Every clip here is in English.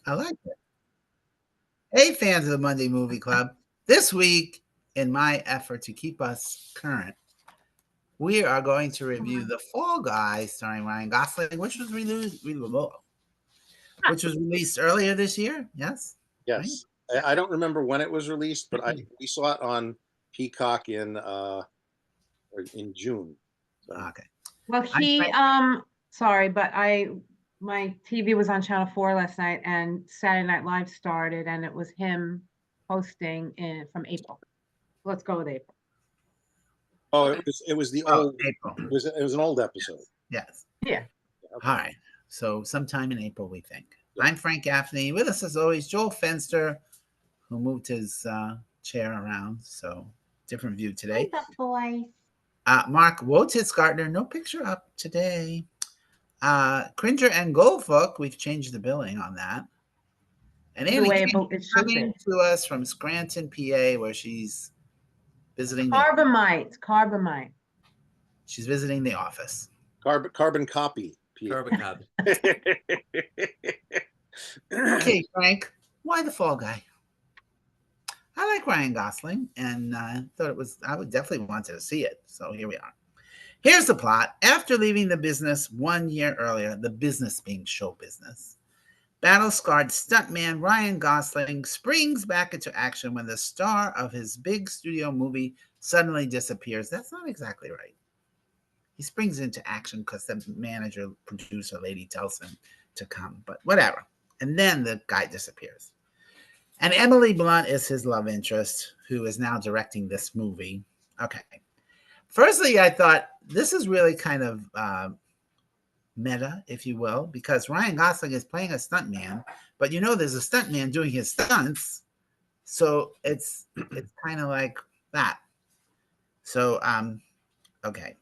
I like it. Hey, fans of the Monday Movie Club. This week, in my effort to keep us current, we are going to review The Fall Guy starring Ryan Gosling, which was released earlier this year. Yes? Right? Yes. I don't remember when it was released, but we saw it on Peacock in June. So Okay. Well, I'm he, Frank. sorry, but my TV was on Channel 4 last night and Saturday Night Live started and it was him hosting from April. Let's go with April. oh, it was the old April. it was an old episode. Yes. Yeah. All right. So sometime in April, we think. Yeah. I'm Frank Gaffney. With us, as always, Joel Fenster, who moved his chair around. So different view today. Boy. Mark Wojcicki Gardner, no picture up today. Cringer and Goldfuck, we've changed the billing on that. And Amy is coming to us from Scranton, PA, where she's visiting Carbamite. She's visiting the office. Carbon copy. Carbon copy. Okay, Frank, why The Fall Guy? I like Ryan Gosling, and I would definitely wanted to see it. So here we are. Here's the plot. After leaving the business 1 year earlier, the business being show business, battle-scarred stuntman Ryan Gosling springs back into action when the star of his big studio movie suddenly disappears. That's not exactly right. He springs into action because the producer lady tells him to come, but whatever. And then the guy disappears. And Emily Blunt is his love interest, who is now directing this movie. Okay. Firstly, I thought this is really kind of meta, if you will, because Ryan Gosling is playing a stuntman, but there's a stuntman doing his stunts, so it's kind of like that. So okay.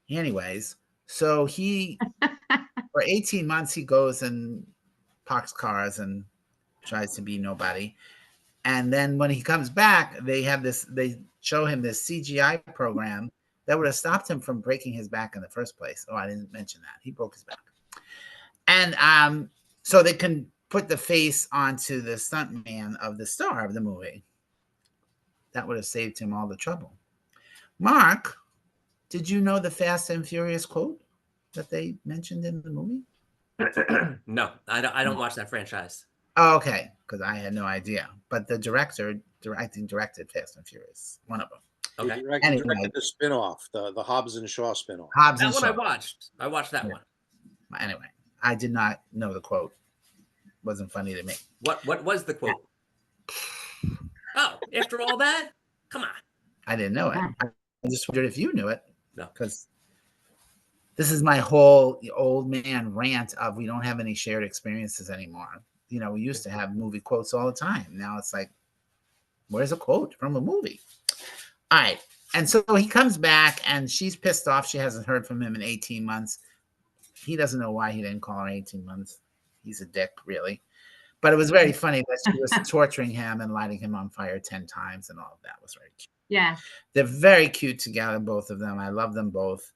Anyways, so he for 18 months he goes and parks cars and tries to be nobody. And then when he comes back, they show him this CGI program that would have stopped him from breaking his back in the first place. Oh, I didn't mention that. He broke his back. And so they can put the face onto the stuntman of the star of the movie. That would have saved him all the trouble. Mark, did you know the Fast and Furious quote that they mentioned in the movie? No, I don't watch that franchise. Oh, okay, because I had no idea. But the directed Fast and Furious, one of them. Okay. He directed the spin-off, the Hobbs and Shaw spin-off. That one I watched. I watched that one. Anyway, I did not know the quote. Wasn't funny to me. What was the quote? Oh, after all that? Come on. I didn't know it. I just wondered if you knew it. No. Because this is my whole old man rant of we don't have any shared experiences anymore. We used to have movie quotes all the time. Now it's like, where's a quote from a movie? All right. And so he comes back and she's pissed off. She hasn't heard from him in 18 months. He doesn't know why he didn't call her 18 months. He's a dick, really. But it was very funny that she was torturing him and lighting him on fire 10 times and all of that was very cute. Yeah. They're very cute together, both of them. I love them both.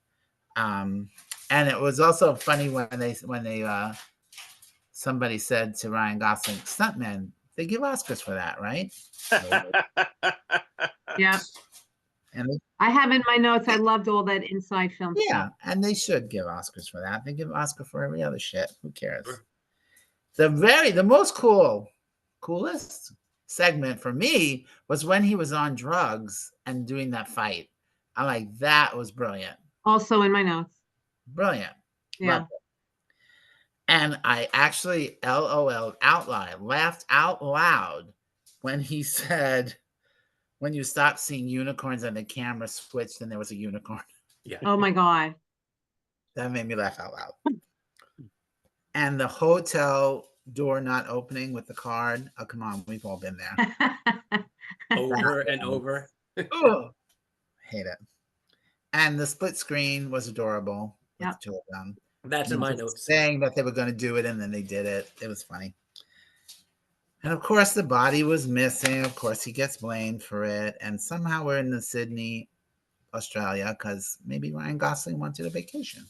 And it was also funny when somebody said to Ryan Gosling, stuntmen, they give Oscars for that, right? Yeah. And I have in my notes, I loved all that inside film stuff. And they should give Oscars for that. They give Oscar for every other shit. Who cares? Sure. The most coolest segment for me was when he was on drugs and doing that fight. I'm like, that was brilliant. Also in my notes. Brilliant. Yeah. And I actually LOL'd out loud, laughed out loud when he said, when you stopped seeing unicorns and the camera switched and there was a unicorn. Yeah. Oh my God. That made me laugh out loud. And the hotel door not opening with the card. Oh, come on. We've all been there. Over and over. Oh, hate it. And the split screen was adorable with the two of them. That's in my notes. Saying that they were going to do it and then they did it. It was funny. And of course, the body was missing. Of course, he gets blamed for it. And somehow we're in the Sydney, Australia, because maybe Ryan Gosling wanted a vacation.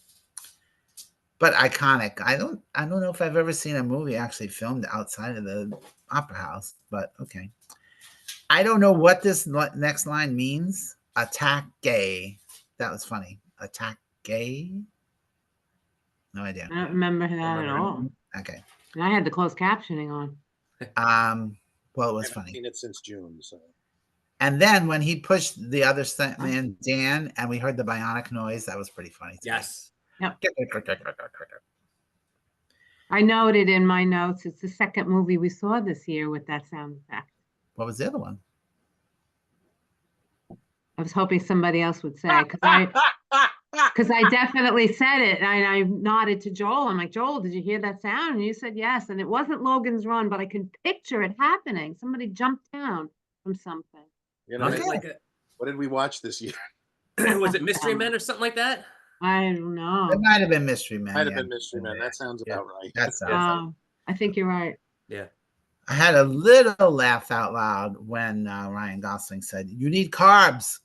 but iconic. I don't know if I've ever seen a movie actually filmed outside of the opera house, but okay. I don't know what this next line means. Attack gay. That was funny. Attack gay. No idea. I don't remember that at all. Okay. And I had the closed captioning on. Well, it I was haven't funny. seen it since June. So And then when he pushed the other man, Dan, and we heard the bionic noise, that was pretty funny. too. Yes. I noted in my notes, it's the second movie we saw this year with that sound effect. What was the other one? I was hoping somebody else would say, because I definitely said it, and I nodded to Joel. I'm like, Joel, did you hear that sound? And you said yes, and it wasn't Logan's Run, but I can picture it happening. Somebody jumped down from something. you know, Was it Okay. like what did we watch this year? was it Mystery Men or something like that? I don't know. It might have been Mystery Man. Might have yeah. been Mystery Man. That sounds Yeah. about right. That sounds. I think you're right. Yeah. I had a little laugh out loud when Ryan Gosling said, "You need carbs."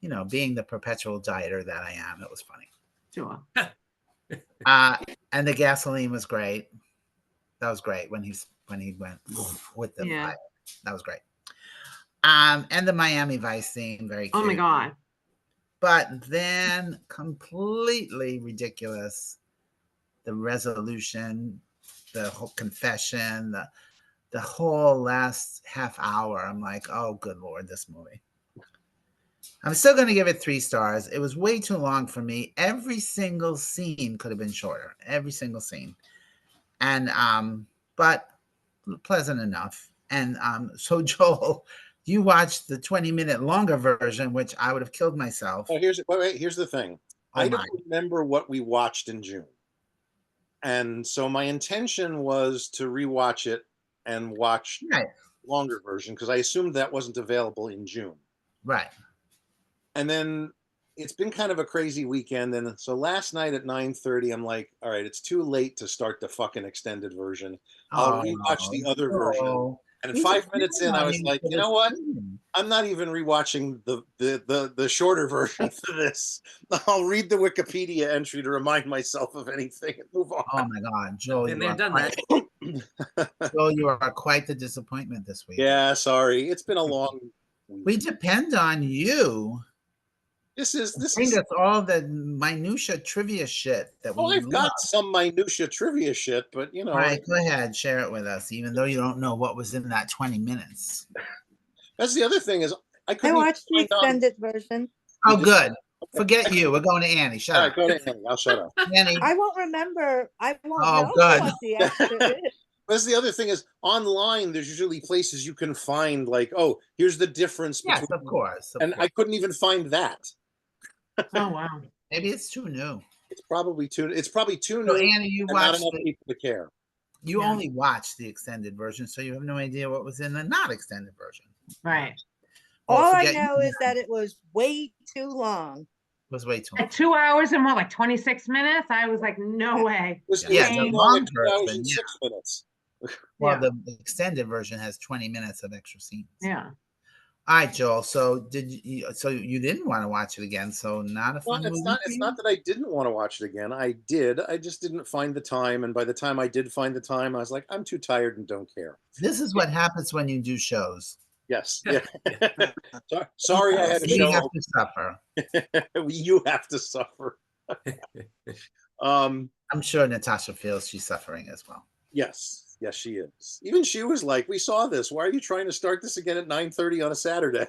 You know, being the perpetual dieter that I am, it was funny. Sure. And the gasoline was great. That was great when he went with the Yeah. fire. That was great. And the Miami Vice theme, very cute. Oh my God. But then completely ridiculous. The resolution, the whole confession, the whole last half hour. I'm like, oh, good Lord, this movie. I'm still going to give it 3 stars. It was way too long for me. Every single scene could have been shorter. Every single scene. And, but pleasant enough. And so Joel, you watched the 20-minute longer version, which I would have killed myself. Oh, here's the thing. Oh, I my. don't remember what we watched in June. And so my intention was to rewatch it and watch Right. longer version because I assumed that wasn't available in June. Right. And then it's been kind of a crazy weekend. And so last night at 9:30, I'm like, all right, it's too late to start the fucking extended version. I'll rewatch the other version. And 5 minutes in, I was like, you know what? I'm not even rewatching the shorter version for this. I'll read the Wikipedia entry to remind myself of anything and move on. Oh my God, Joel! Been You there, are done quite, that. Joel, you are quite the disappointment this week. Yeah, sorry. It's been a long week. We depend on you. This is Bring us all the minutia trivia shit that we Oh, I've love. got some minutia trivia shit, but you know. All right, go ahead, share it with us, even though you don't know what was in that 20 minutes. That's the other thing is I I couldn't watched the find on- extended version. Oh, good. Forget you. We're going to Annie. Shut All up. right, go to Annie. I'll shut up. Annie. I won't remember. I won't Oh, know good. what the extra is. That's the other thing is online. There's usually places you can find like, oh, here's the difference Yes, between. of course. And I couldn't even find that. Oh, wow. Maybe it's too new. It's probably too So new. Annie, you And not watched enough people to care. you Yeah. only watched the extended version, so you have no idea what was in the not extended version. Right. Well, All I forget know you. is that it was way too long. It was way too At 2 hours and what, like 26 minutes? I was like, no way. It was, Yeah, it was the long long at 2 hours version, and yeah. 6 minutes. Well, Yeah. the extended version has 20 minutes of extra scenes. Yeah. All right, Joel. So so you didn't want to watch it again? So not a Well, fun movie. it's not that I didn't want to watch it again. I did. I just didn't find the time. And by the time I did find the time, I was like, I'm too tired and don't care. This is what happens when you do shows. Yes. Yeah. Sorry, I had a You show. have to suffer. You have to suffer. I'm sure Natasha feels she's suffering as well. Yes, she is. Even she was like, "We saw this. Why are you trying to start this again at 9:30 on a Saturday?"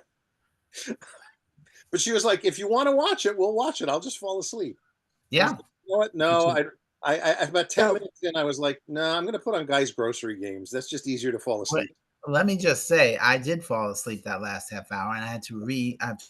But she was like, "If you want to watch it, we'll watch it. I'll just fall asleep." Yeah. You know what? No, I about 10 No. minutes in, I was like, "No, I'm going to put on Guys Grocery Games. That's just easier to fall asleep." Let me just say, I did fall asleep that last half hour, and I had to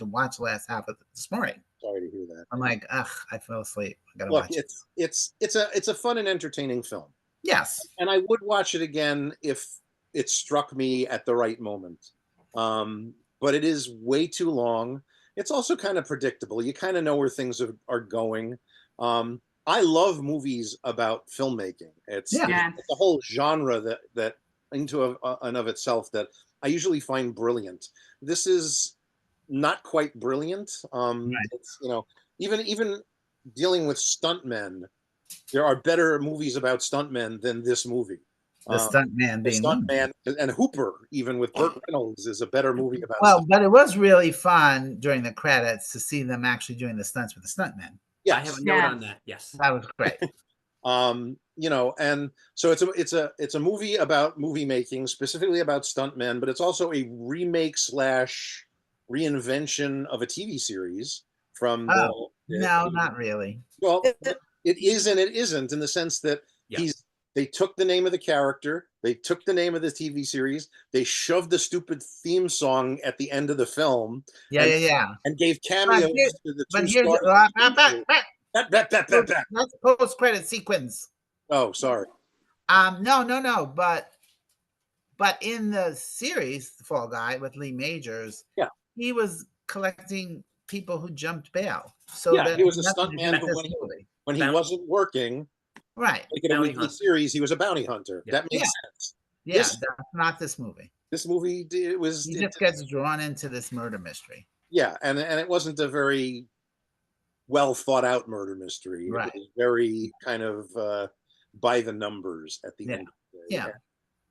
watch the last half of it this morning. Sorry to hear that. I'm like, ugh, I fell asleep. I gotta Look, watch it. it's a fun and entertaining film. Yes. And I would watch it again if it struck me at the right moment. But it is way too long. It's also kind of predictable. You kind of know where things are going. I love movies about filmmaking. It's Yeah. a whole genre that into and of itself that I usually find brilliant. This is not quite brilliant. It's, even dealing with stuntmen, there are better movies about stuntmen than this movie. The stuntman The being one. Stuntman and Hooper, even with Burt Reynolds, is a better movie about. Well, but it was really fun during the credits to see them actually doing the stunts with the stuntmen. Yes. I have a note on that. Yes. That was great. You know, and so it's a movie about movie making, specifically about stuntmen, but it's also a remake / reinvention of a TV series from No, not really. Well, it is and it isn't, in the sense that they took the name of the character, they took the name of the TV series, they shoved the stupid theme song at the end of the film, and gave cameos to the two stars. That's post-credit sequence. Oh, sorry. No. But in the series, The Fall Guy with Lee Majors, he was collecting people who jumped bail. So he was a stuntman when he wasn't working. Right. Like in a weekly series, he was a bounty hunter. That makes sense. Yeah, that's not this movie. This movie, he just gets drawn into this murder mystery. Yeah, and it wasn't a very well thought out murder mystery. Right. It was very kind of by the numbers at the end. Yeah.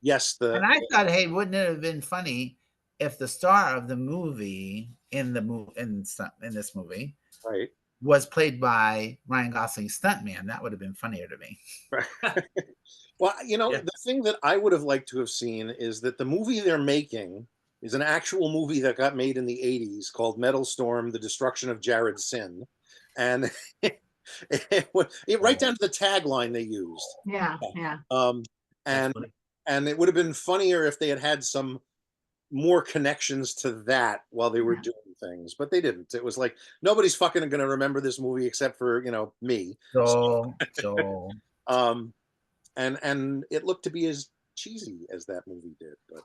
Yes. And I thought, hey, wouldn't it have been funny if the star of the movie in this movie, right, was played by Ryan Gosling's stuntman? That would have been funnier to me. Right. Well, you know, the thing that I would have liked to have seen is that the movie they're making is an actual movie that got made in the 80s called Metal Storm: The Destruction of Jared Sin. And right down to the tagline they used. Yeah. And it would have been funnier if they had some more connections to that while they were doing things, but they didn't. It was like, nobody's fucking going to remember this movie except for, you know, me. So. And it looked to be as cheesy as that movie did. But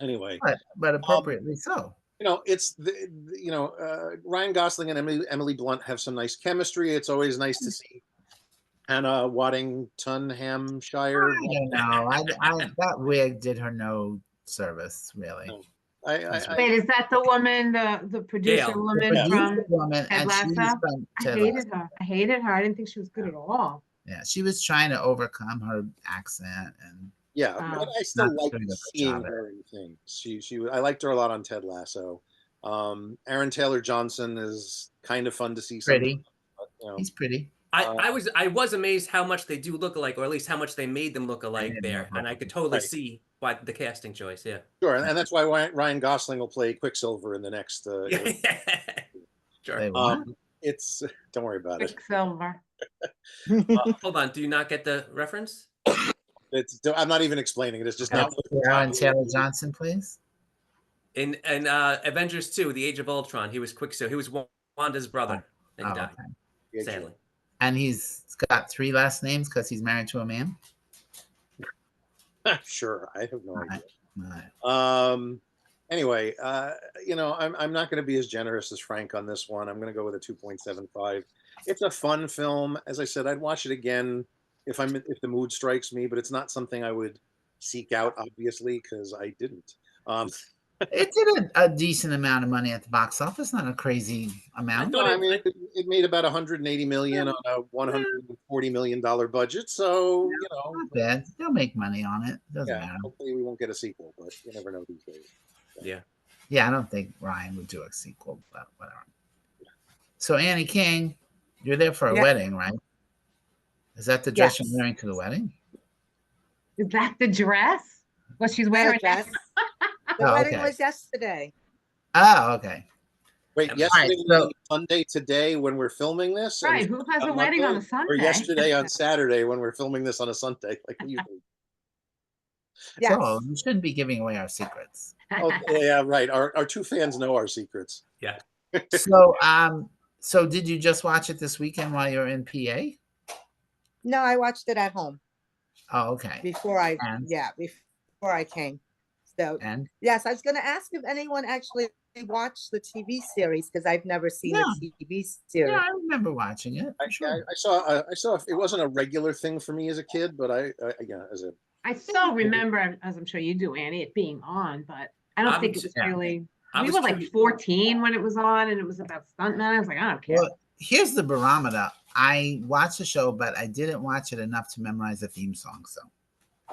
anyway, but appropriately so. You know, it's Ryan Gosling and Emily Blunt have some nice chemistry. It's always nice to see Hannah Waddingham-Shire. I don't know. That wig did her no service, really. No. Wait, is that the woman, the producer woman from Ted Lasso? I hated her. I didn't think she was good at all. Yeah, she was trying to overcome her accent and. Yeah, but I still like seeing her in things. I liked her a lot on Ted Lasso. Aaron Taylor Johnson is kind of fun to see. Pretty. But, you know. He's pretty. I was amazed how much they do look alike, or at least how much they made them look alike there, and I could totally see why the casting choice. Yeah, sure, and that's why Ryan Gosling will play Quicksilver in the next. Sure. It's don't worry about it. Quicksilver. Hold on, do you not get the reference? I'm not even explaining it. It's just not. Aaron Taylor Johnson, please. In Avengers 2, The Age of Ultron, he was Quicksilver. He was Wanda's brother, and he died. Okay. Sadly. And he's got 3 last names because he's married to a man. Sure, I have no idea. All right. Anyway, you know, I'm not going to be as generous as Frank on this one. I'm going to go with a 2.75. It's a fun film. As I said, I'd watch it again if the mood strikes me, but it's not something I would seek out, obviously, because I didn't. It did a decent amount of money at the box office, not a crazy amount. I mean, it made about 180 million on a 140 million budget, so you know, not bad. They'll make money on it. Doesn't matter. Hopefully, we won't get a sequel, but you never know these days. Yeah, I don't think Ryan would do a sequel, but whatever. So Annie King, you're there for a wedding, right? Is that the dress you're wearing to the wedding? Is that the dress? What she's wearing? Dress. The wedding was yesterday. Oh, okay. Wait, yesterday, Sunday, today, when we're filming this? Right, who has a wedding on a Sunday? Or yesterday on Saturday when we're filming this on a Sunday, like usually. Yes. So you shouldn't be giving away our secrets. Oh, yeah, right. Our 2 fans know our secrets. Yeah. So did you just watch it this weekend while you're in PA? No, I watched it at home. Oh, okay. Before I came. So yes, I was going to ask if anyone actually watched the TV series because I've never seen a TV series. Yeah, I remember watching it. I saw. It wasn't a regular thing for me as a kid, but I still remember, as I'm sure you do, Annie, it being on, but I don't think it was really. We were like 14 when it was on, and it was about stuntmen. I was like, I don't care. Well, here's the barometer. I watched the show, but I didn't watch it enough to memorize the theme song. So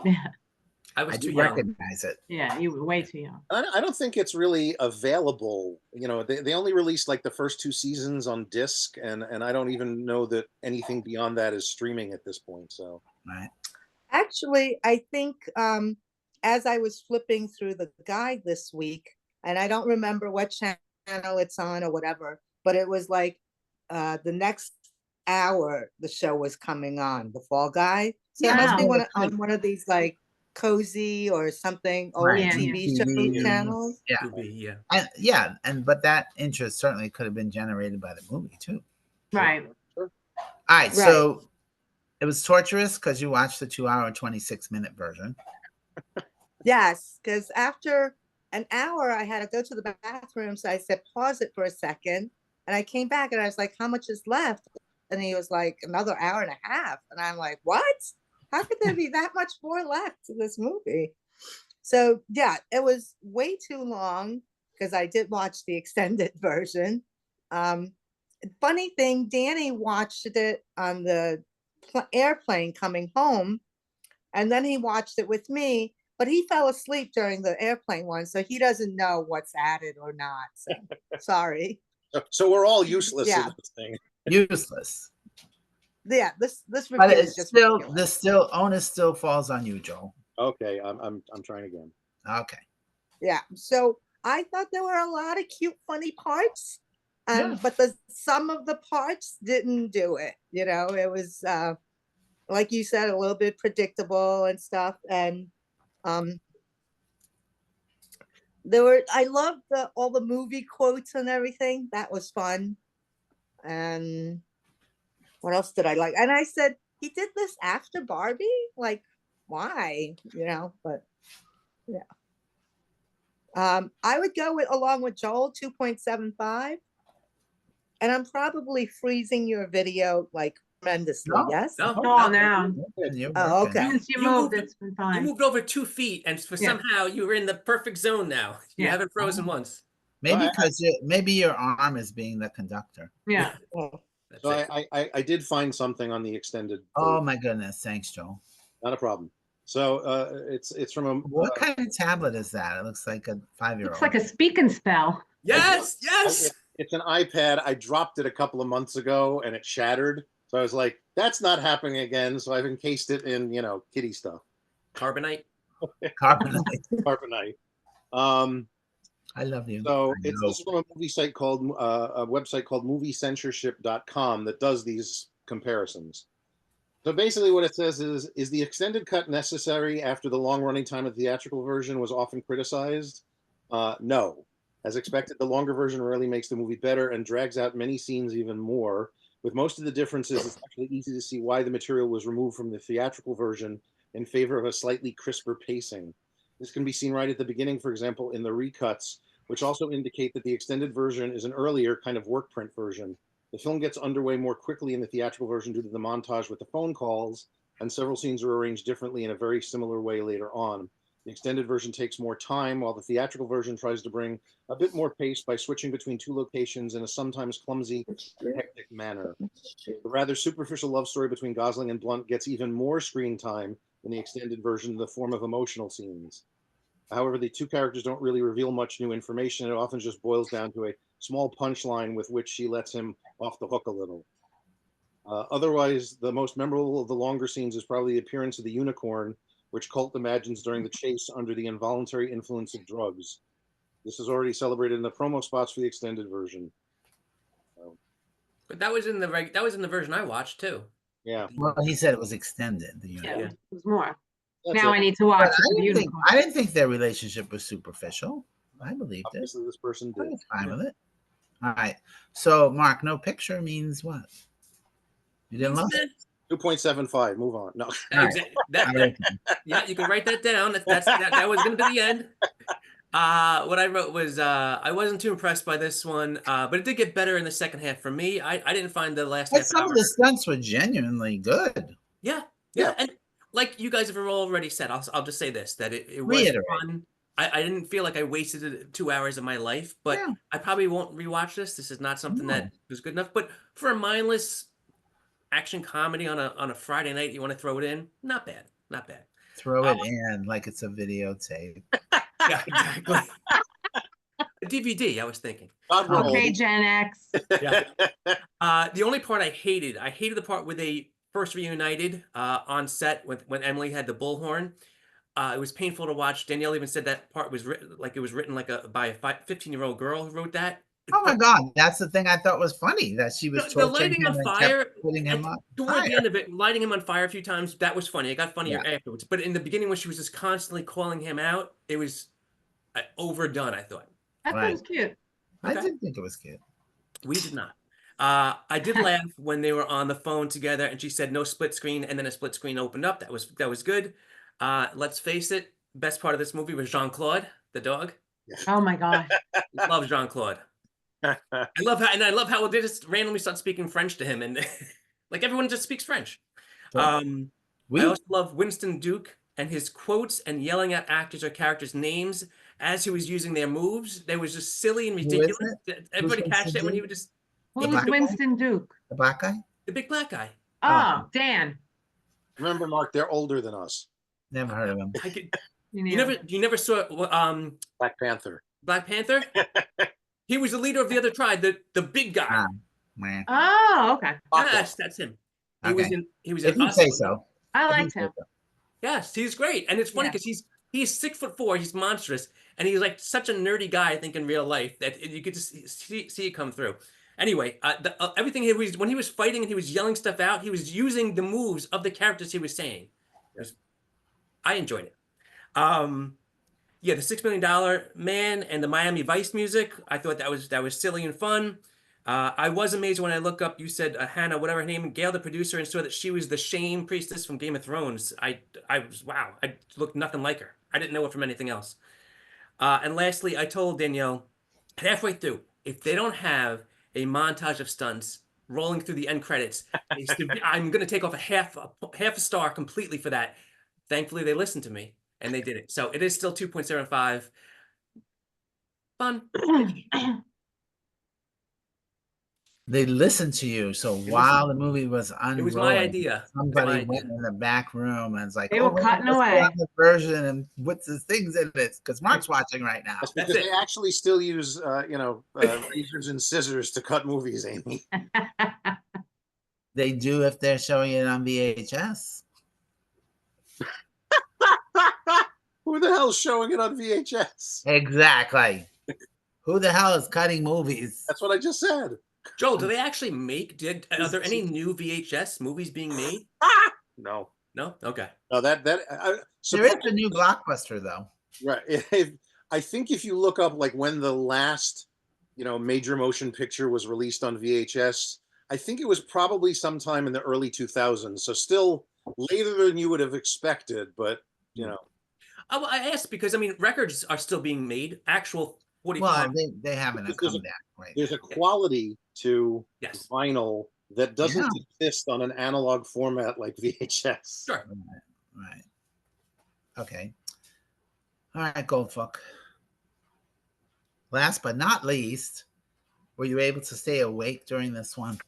Yeah. I was I too do young. recognize it. Yeah, you were way too young. I don't think it's really available. You know, they only released like the first 2 seasons on disc, and I don't even know that anything beyond that is streaming at this point. So, Right. Actually, I think as I was flipping through the guide this week, and I don't remember what channel it's on or whatever, but it was like the next hour the show was coming on, The Fall Guy. So it must be on one of these like Cozy or something old Right. TV show TV. channels. Yeah. Could be, yeah. But that interest certainly could have been generated by the movie too. Right. All right. So it was torturous because you watched the 2-hour, 26-minute version. Yes, because after an hour, I had to go to the bathroom. So I said, pause it for a second. And I came back and I was like, how much is left? And he was like, another hour and a half. And I'm like, what? How could there be that much more left to this movie? So yeah, it was way too long because I did watch the extended version. Funny thing, Danny watched it on the airplane coming home, and then he watched it with me, but he fell asleep during the airplane one, so he doesn't know what's added or not. So sorry. So we're all useless Yeah. in this thing. Useless. Yeah, this But review is it's just still ridiculous. onus still falls on you, Joel. Okay, I'm trying again. Okay. Yeah. So I thought there were a lot of cute, funny parts, Yeah. but some of the parts didn't do it. You know, it was like you said, a little bit predictable and stuff. And I loved all the movie quotes and everything. That was fun. And what else did I like? And I said, he did this after Barbie? Like, why? You know, but yeah. I would go along with Joel 2.75. And I'm probably freezing your video like tremendously. No. Yes? No, Oh, no. no. You're Oh, working. okay. Since you You moved, moved- it's been You fine. moved over 2 feet, and for Yeah. somehow you were in the perfect zone now. You Yeah. haven't frozen once. Maybe Well, because maybe your arm is being the conductor. Yeah. Oh, That's So it. I did find something on the extended. Oh my goodness! Thanks, Joel. Not a problem. So it's from a What kind of tablet is that? It looks like a 5-year-old. Looks like a speak and spell. Yes, yes. it's an iPad. I dropped it a couple of months ago and it shattered. So I was like, that's not happening again. So I've encased it in, kitty stuff. Carbonite. Carbonite. Carbonite. I love you. So I know. this is from a a website called moviecensorship.com that does these comparisons. So basically what it says is the extended cut necessary after the long running time of the theatrical version was often criticized? No. As expected, the longer version rarely makes the movie better and drags out many scenes even more. With most of the differences, it's actually easy to see why the material was removed from the theatrical version in favor of a slightly crisper pacing. This can be seen right at the beginning, for example, in the recuts, which also indicate that the extended version is an earlier kind of work print version. The film gets underway more quickly in the theatrical version due to the montage with the phone calls, and several scenes are arranged differently in a very similar way later on. The extended version takes more time, while the theatrical version tries to bring a bit more pace by switching between 2 locations in a sometimes clumsy and hectic manner. The rather superficial love story between Gosling and Blunt gets even more screen time in the extended version in the form of emotional scenes. However, the 2 characters don't really reveal much new information. It often just boils down to a small punchline with which she lets him off the hook a little. Otherwise, the most memorable of the longer scenes is probably the appearance of the unicorn, which Colt imagines during the chase under the involuntary influence of drugs. This is already celebrated in the promo spots for the extended version. But that was in the version I watched too. Yeah. Well, he said it was extended. Yeah, Yeah. it was more. That's Now it. I need to watch But the unicorn. I didn't think their relationship was superficial. I believed it. Obviously, this person I did. was fine with it. All right. So, Mark, no picture means what? You didn't love it? 2.75. Move on. No. Yeah, you can write that down. That was going to be the end. What I wrote was I wasn't too impressed by this one, but it did get better in the second half for me. I didn't find the last But half some hour. of the stunts were genuinely good. Yeah, Yeah. and like you guys have already said, I'll just say this: that it was Reiterate. fun I didn't feel like I wasted 2 hours of my life, but Yeah. I probably won't rewatch this. This is not something No. that was good enough. But for a mindless action comedy on a Friday night, you want to throw it in? Not bad. Not bad. Throw it in like it's a videotape. Yeah, exactly. A DVD, I was thinking. God, we're Okay, old. Gen X. Yeah. The only part I hated the part where they first reunited on set when Emily had the bullhorn. It was painful to watch. Danielle even said that part was written like by a 15-year-old girl who wrote that. Oh my God, that's the thing I thought was funny, that she was The torturing lighting him on and fire, kept putting him on toward fire. the end of it, lighting him on fire a few times, that was funny. It got funnier afterwards. But in the beginning, when she was just constantly calling him out, it was overdone, I thought. I thought it was cute. I Okay. did think it was cute. We did not. I did laugh when they were on the phone together and she said no split screen, and then a split screen opened up. That was good. Let's face it, best part of this movie was Jean-Claude, the dog. Oh my gosh. Love Jean-Claude. I love how they just randomly start speaking French to him, and like everyone just speaks French. Sure. I also love Winston Duke and his quotes and yelling at actors or characters' names as he was using their moves. They was just silly and ridiculous. Everybody catch that when he would just Who's black guy? Winston Duke? The black guy? the big black guy. Oh, Dan. Remember, Mark, they're older than us. Never heard of him. I could, You you never saw Black Panther. Black Panther? He was the leader of the other tribe, the big guy. Ah, man. Oh, okay. Yes, that's him. He was Okay. in If you Us. say so. I If you liked say him. so. Yes, he's great, and it's funny Yeah. because he's 6'4", he's monstrous, and he's like such a nerdy guy. I think in real life that you could just see it come through. Anyway, everything he was when he was fighting and he was yelling stuff out, he was using the moves of the characters he was saying. I enjoyed it. Yeah, the $6 Million Man and the Miami Vice music, I thought that was silly and fun. I was amazed when I look up. You said Hannah, whatever her name, Gail, the producer, and saw that she was the Shame priestess from Game of Thrones. I was wow. I looked nothing like her. I didn't know it from anything else. And lastly, I told Danielle halfway through, if they don't have a montage of stunts rolling through the end credits, I'm going to take off a half a star completely for that. Thankfully, they listened to me and they did it. So it is still 2.75. Fun. They listened to you. So while the movie was unrolling, It was my idea. somebody went in the back room and was like, They were cutting let's away. put on this version and what's the things in it? Because Mark's watching right now. That's because they actually still use, razors and scissors to cut movies, Amy. They do if they're showing it on VHS. Who the hell's showing it on VHS? Exactly. Who the hell is cutting movies? That's what I just said. Joel, do they actually are there any new VHS movies being made? No. No? Okay. No, There is a new blockbuster though. Right. I think if you look up like when the last, major motion picture was released on VHS, I think it was probably sometime in the early 2000s. So still later than you would have expected, but I asked because records are still being made. Actual 45. Well, they haven't come back. Right. there's a quality to Yes. vinyl that doesn't exist on an analog format like VHS. Sure. Right. Okay. All right, Goldfuck. Last but not least, were you able to stay awake during this one?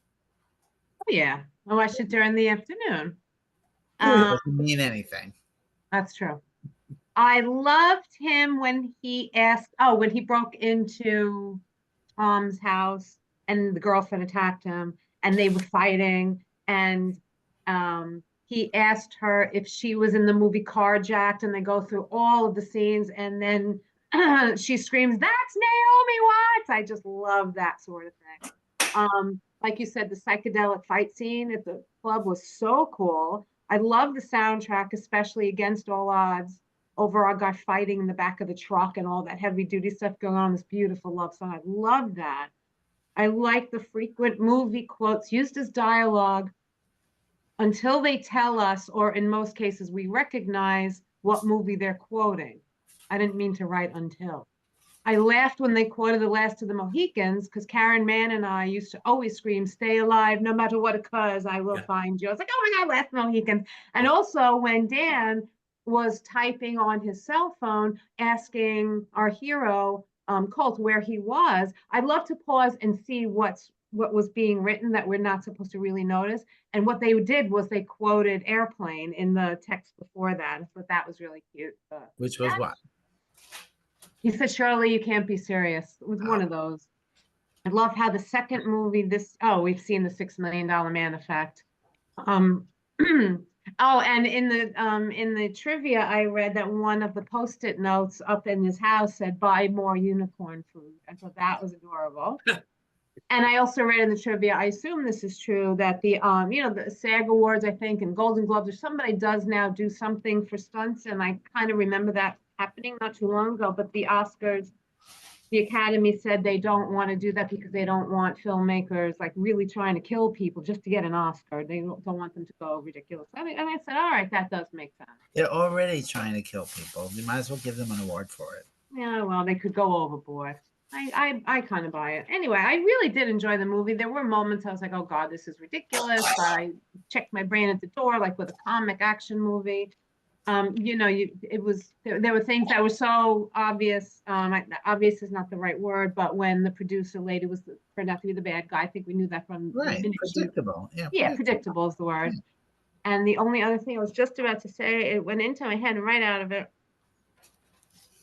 Oh, yeah. I watched it during the afternoon. Doesn't mean anything. That's true. I loved him when he broke into Tom's house and the girlfriend attacked him and they were fighting, and he asked her if she was in the movie Carjacked, and they go through all of the scenes, and then she screams, "That's Naomi Watts!" I just love that sort of thing. Like you said, the psychedelic fight scene at the club was so cool. I love the soundtrack, especially Against All Odds, over our guy fighting in the back of the truck and all that heavy duty stuff going on, this beautiful love song. I love that. I like the frequent movie quotes used as dialogue until they tell us, or in most cases, we recognize what movie they're quoting. I didn't mean to write until. I laughed when they quoted The Last of the Mohicans, because Karen Mann and I used to always scream, "Stay alive, no matter what occurs, I will find you." I was like, oh my God, Last Mohicans. And also when Dan was typing on his cell phone, asking our hero, Colt, where he was. I'd love to pause and see what was being written that we're not supposed to really notice. And what they did was they quoted Airplane in the text before that. I thought that was really cute. Which was what? He said, "Shirley, you can't be serious." It was one of those. I love how the second movie, we've seen the $6 Million Man Effect. Oh, and in the trivia, I read that one of the Post-it notes up in his house said, "Buy more unicorn food." I thought that was adorable. And I also read in the trivia, I assume this is true, that the the SAG Awards, I think, and Golden Globes, or somebody does now do something for stunts, and I kind of remember that happening not too long ago. But the Oscars, the Academy said they don't want to do that because they don't want filmmakers like really trying to kill people just to get an Oscar. They don't want them to go ridiculous. I said, all right, that does make sense. They're already trying to kill people. You might as well give them an award for it. Yeah, well, they could go overboard. I kind of buy it. Anyway, I really did enjoy the movie. There were moments I was like, oh God, this is ridiculous. I checked my brain at the door, like with a comic action movie. There were things that were so obvious. Obvious is not the right word, but when the producer lady turned out to be the bad guy, I think we knew that from right. Predictable. Yeah, predictable is the word. Yeah. And the only other thing I was just about to say, it went into my head and right out of it.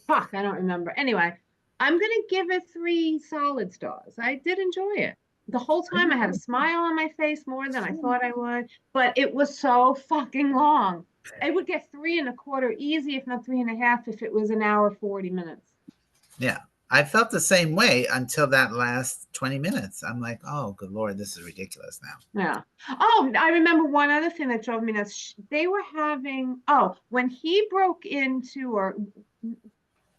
Fuck, I don't remember. Anyway, I'm gonna give it 3 solid stars. I did enjoy it. The whole time I had a smile on my face more than I thought I would, but it was so fucking long. I would get 3 1/4 easy, if not 3 1/2, if it was an hour 40 minutes. Yeah, I felt the same way until that last 20 minutes. I'm like, oh, good Lord, this is ridiculous now. Yeah. Oh, I remember one other thing that drove me nuts. They were having, when he broke into, or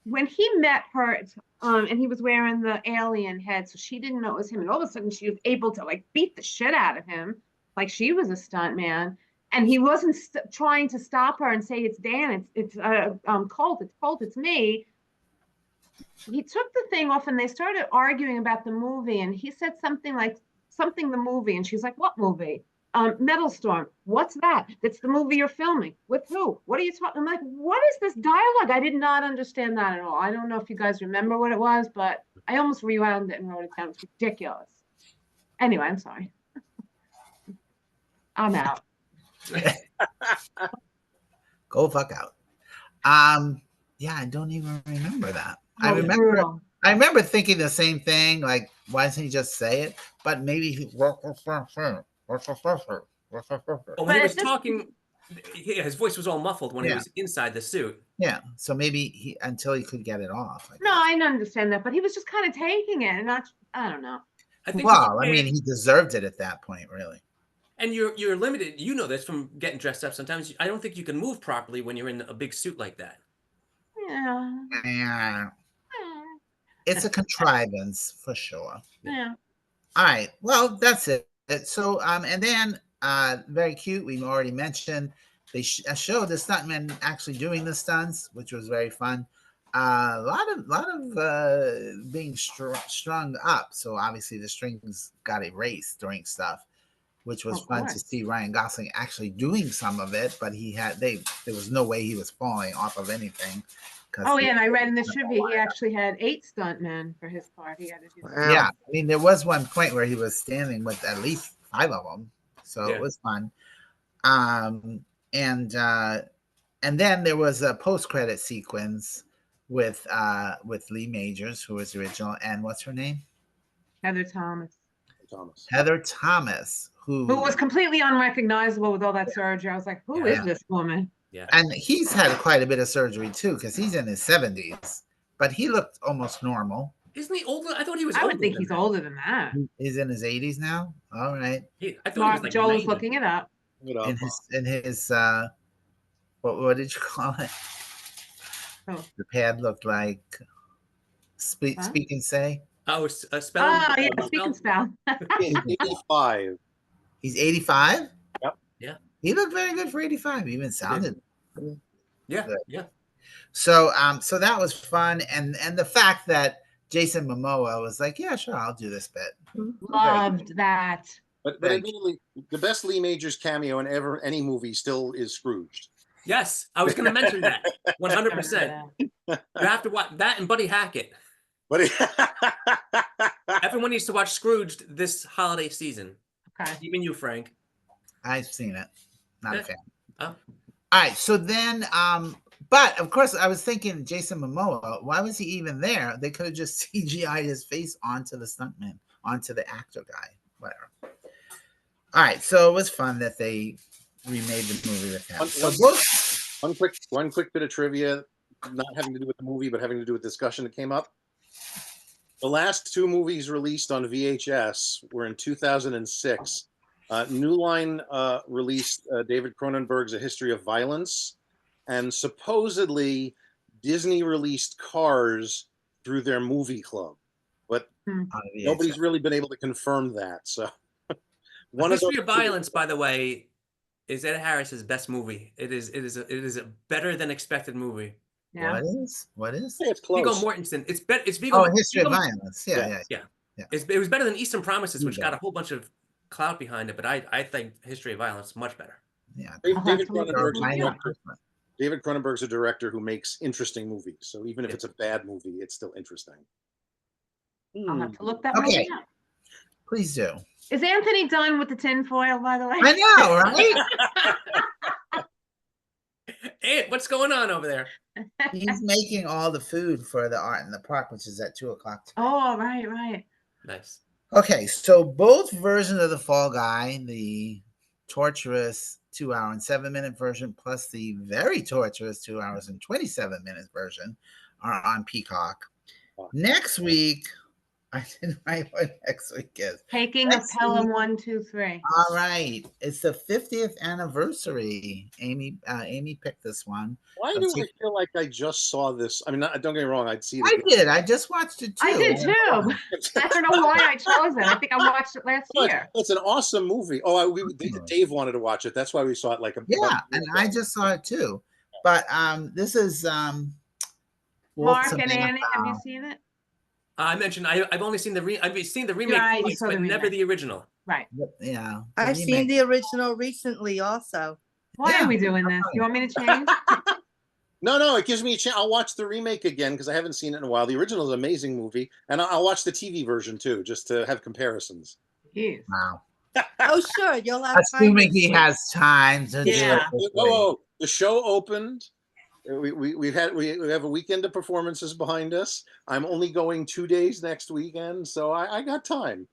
when he met her, and he was wearing the alien head, so she didn't know it was him. And all of a sudden she was able to like beat the shit out of him, like she was a stunt man. And he wasn't trying to stop her and say, "It's Dan, it's Colt, it's me." He took the thing off and they started arguing about the movie. And he said something like, the movie. And she's like, "What movie?" Metal Storm. "What's that?" "That's the movie you're filming." "With who? What are you talking?" I'm like, what is this dialogue? I did not understand that at all. I don't know if you guys remember what it was, but I almost rewound it and wrote it down. It's ridiculous. Anyway, I'm sorry. I'm out. Go fuck out. Yeah, I don't even remember that. I remember thinking the same thing, like, why doesn't he just say it? But maybe when he was talking, his voice was all muffled when he was inside the suit. Yeah, so maybe until he could get it off. No, I understand that, but he was just kind of taking it, and I don't know. I mean, he deserved it at that point, really. And you're limited. You know this from getting dressed up. Sometimes I don't think you can move properly when you're in a big suit like that. Yeah. It's a contrivance for sure. Yeah. All right. Well, that's it. So, and then very cute. We already mentioned they showed the stuntman actually doing the stunts, which was very fun. A lot of being strung up. So obviously the strings got erased during stuff, which was fun to see Ryan Gosling actually doing some of it, but there was no way he was falling off of anything. Oh yeah, and I read in the trivia he actually had 8 stuntmen for his part. He had to do that. Yeah, I mean there was one point where he was standing with at least 5 of them, so it was fun. And then there was a post-credit sequence with Lee Majors, who was original, and what's her name? Heather Thomas. Heather Thomas, who was completely unrecognizable with all that surgery. I was like, who is this woman? Yeah. And he's had quite a bit of surgery too, because he's in his 70s, but he looked almost normal. Isn't he older? I thought he was. I would think he's older than that. He's in his 80s now. All right. I thought he was like Joel's looking it up. In his what did you call it? Oh. The pad looked like speak and say. Oh, a spell. Oh yeah, speak and spell. 85. He's 85. Yep. Yeah. He looked very good for 85. He even sounded. Yeah. good. Yeah. So so that was fun, and the fact that Jason Momoa was like, yeah, sure, I'll do this bit. Loved that. But admittedly, the best Lee Majors cameo in any movie still is Scrooged. Yes, I was going to mention that. 100%. You have to watch that and Buddy Hackett. But Everyone needs to watch Scrooged this holiday season. Okay. Even you, Frank. I've seen it. Not a fan. Oh. All right. So then, but of course, I was thinking Jason Momoa. Why was he even there? They could have just CGI'd his face onto the stuntman, onto the actor guy. Whatever. All right. So it was fun that they remade the movie with him. One quick bit of trivia, not having to do with the movie, but having to do with discussion that came up. The last 2 movies released on VHS were in 2006. New Line released David Cronenberg's A History of Violence, and supposedly Disney released Cars through their movie club, but nobody's really been able to confirm that. So, History of Violence, by the way, is Ed Harris's best movie. It is a better than expected movie. Yeah. What is? Hey, it's close. Viggo Mortensen. It's Viggo. Oh, History of Violence. Yeah. It was better than Eastern Promises, which got a whole bunch of clout behind it. But I think History of Violence is much better. Yeah. David Cronenberg's a director who makes interesting movies. So even if it's a bad movie, it's still interesting. I'll have to look that movie up. Please do. Is Anthony done with the tinfoil, by the way? I know, right? Hey, what's going on over there? He's making all the food for the Art in the Park, which is at 2:00 today. Oh, right. Nice. Okay, so both versions of the Fall Guy, the torturous 2 hour and 7 minute version, plus the very torturous 2 hours and 27 minutes version, are on Peacock. Next week, I didn't write what next week is. Taking a Pelham 1, 2, 3. All right, it's the 50th anniversary. Amy picked this one. Why do I feel like I just saw this? I mean, don't get me wrong, I'd see it. I did. I just watched it too. I did too. I don't know why I chose it. I think I watched it last year. It's an awesome movie. Oh, Dave wanted to watch it. That's why we saw it. And I just saw it too. But this is Mark and Annie. Have you seen it? I mentioned I've only seen the remake twice, but never the original. Right. Yeah. I've seen the original recently also. Why are we doing this? You want me to change? No, it gives me a chance. I'll watch the remake again because I haven't seen it in a while. The original is an amazing movie, and I'll watch the TV version too, just to have comparisons. Jeez. Wow. Oh, sure. You'll have assuming he has time to do it. Oh, the show opened. We have a weekend of performances behind us. I'm only going 2 days next weekend, so I got time.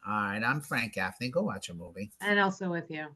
All right, I'm Frank Gaffney. Go watch a movie. And also with you.